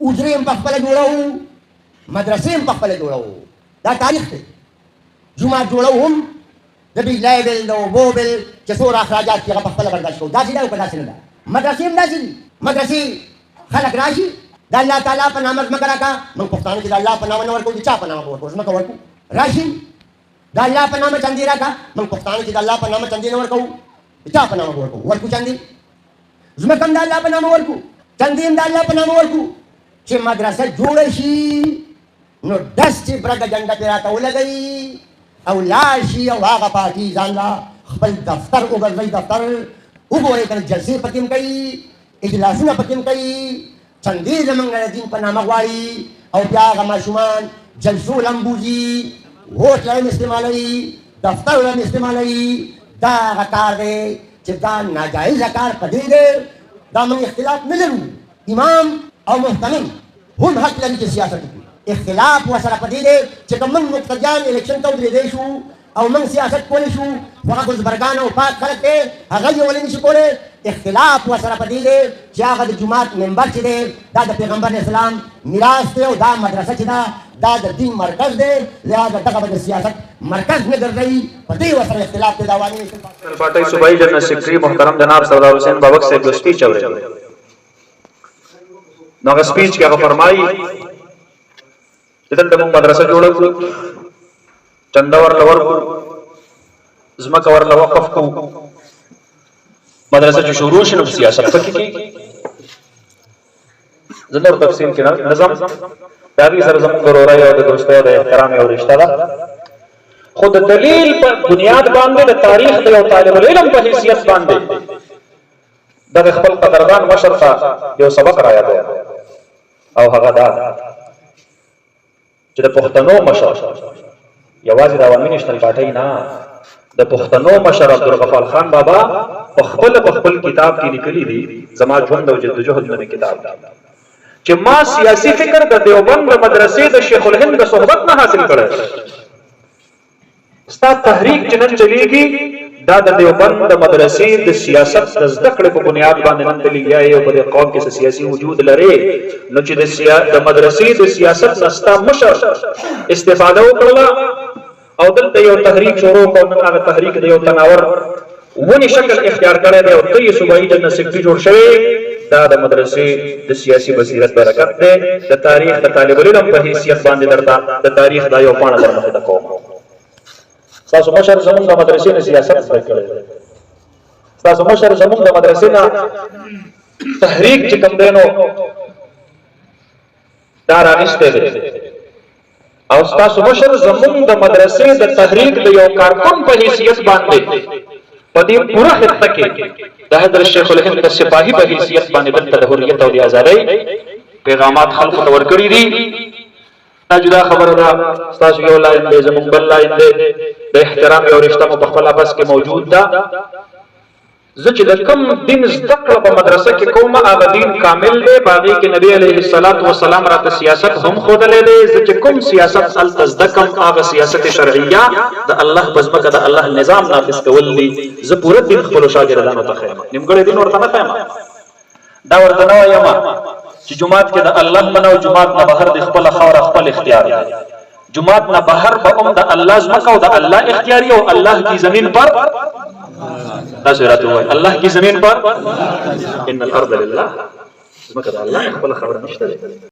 اوجرې هم په خپله جوړوو، مدرسې هم په خپله جوړوو. دا تاریخ دی. جومات جوړوو هم د بجلی بل، د اوبو بل، چې څومره اخراجات دي هغه په خپله برداشت کوو. داسې ده او که داسې نه ده. مدرسې هم داسې دي. مدرسې خلک راشي د الله تعالی په نامه ځمکه راکړه. موږ پښتانه چې د الله په نامه نه ورکوو، د چا په نامه به ورکوو؟ ځمکه ورکوو. راشي د الله په نامه چندې راکړه. موږ پښتانه چې د الله په نامه چندې نه ورکوو، د چا په نامه به ورکوو؟ ورکوو چندې. ځمکه هم د الله په نامه ورکوو، چندې هم د الله په نامه ورکوو. چې مدرسه جوړه شي نو دستې برګه جنډه پرې راته ولګوي او لاړ شي او هغه پارټي ځان له خپل دفتر وګرځوي. دفتر وګورئ که جلسې پکې هم کوي، اجلاسونه پکې هم کوي، چندې زموږ د دین په نامه غواړي او بیا هغه ماشومان جلسو له هم بوځي، هوټ له هم استعمالوي، دفتر له هم استعمالوي. دا هغه کار دی چې دا ناجایزه کار په دې دی. دا موږ اختلاف نه لرو. امام او محتمم هم حق لري چې سیاست وکړي. اختلاف ورسره په دې دی چې که موږ مقتدیان الیکشن ته ودرېدی شو او موږ سیاست کولی شو، خو هغه ګزبرګان او پاک خلک دی هغه یې ولې نشي کولی. اختلاف ورسره په دې دی چې هغه د جومات ممبر چې دی دا د پیغمبر اسلام میراث دی او دا مدرسه چې ده دا د دین مرکز دی، لهذا دغه به د سیاست مرکز نه ګرځوي. په دې ورسره اختلاف دی. د عوامي پارټۍ صوبایي جنرال سیکرټري محترم جناب سردار حسین بابک صاحب جو سپیچ اورېدل، نو هغه سپیچ کې هغه فرمایي چې دلته موږ مدرسه جوړه کړو، چنده ورله ورکړو، ځمکه ورله وقف کړو، مدرسه چې شروع شي نو سیاست پکې کېږي. زه نور تفصیل کې نه ځم، د هغې سره زموږ ورورۍ او د دوستۍ او د احترام یو رشته ده. خو د دلیل په بنیاد باندې د تاریخ د یو طالب العلم په حیثیت باندې دغه خپل قدردان مشر ته یو سبق را یادوم او هغه دا چې د پښتنو مشر یوازې د عوامي نېشنل پارټۍ نه، د پښتنو مشر عبدالغفار خان بابا په خپل کتاب کې لیکلي دي، زما ژوند او جدوجهد نومي کتاب دی، چې ما سیاسي فکر د دیوبند د مدرسې د شیخ الهند د صحبت نه حاصل کړی. ستا تحریک چې نن چلیږي دا د دیوبند د مدرسې د سیاست د زده کړې په بنیاد باندې نن تلګیا او په دې قوم کې سیاسي وجود لري. نو چې د مدرسې د سیاست نه ستا مشر استفاده وکړله او دلته یو تحریک شروع کړو، نن هغه تحریک د یو تناور ونې شکل اختیار کړی دی او ته یې صوبایي جنرال سیکرټري جوړ شوی. دا د مدرسې د سیاسي بصیرت برکت دی. د تاریخ د طالب العلم په حیثیت باندې درته د تاریخ دا یو پاڼه در مخې ته کوم. ستاسو مشر زموږ د مدرسې نه سیاست زده کړی دی، ستاسو مشر زموږ د مدرسې نه تحریک چې کوم دی نو دا راغیستی دی او ستاسو مشر زموږ د مدرسې د تحریک د یو کارکن په حیثیت باندې په دې پوره خطه کې د حضرت شیخ الهند د سپاهي په حیثیت باندې دلته د حریت او د ازادۍ پیغامات خلکو ته ورکړي دي. دا جدا خبره ده، ستاسو یو لاین دی، زموږ بل لاین دی، د احترام یو رشته مو په خپل آپس کې موجود ده. زه چې د کوم دین زده کړه په مدرسه کې کوم هغه دین کامل دی، په هغې کې نبي علیه الصلاة والسلام راته سیاست هم ښودلی دی. زه چې کوم سیاست هلته زده کړم هغه سیاست شرعیه د الله په ځمکه د الله نظام نافظ کول دي. زه پوره دین خپلو شاګردانو ته ښیم، نیمګړی دین ورته نه ښیم. دا ورته نه وایم چې جومات کې د الله منه او جومات نه بهر د خپله خاوره خپل اختیار دی. جومات نه بهر به هم د الله ځمکه او د الله اختیاري او الله کی زمین پر تاسو راته وایي الله کی زمین پر ان الارض لله، ځمکه د الله خپله خبره نشته دی.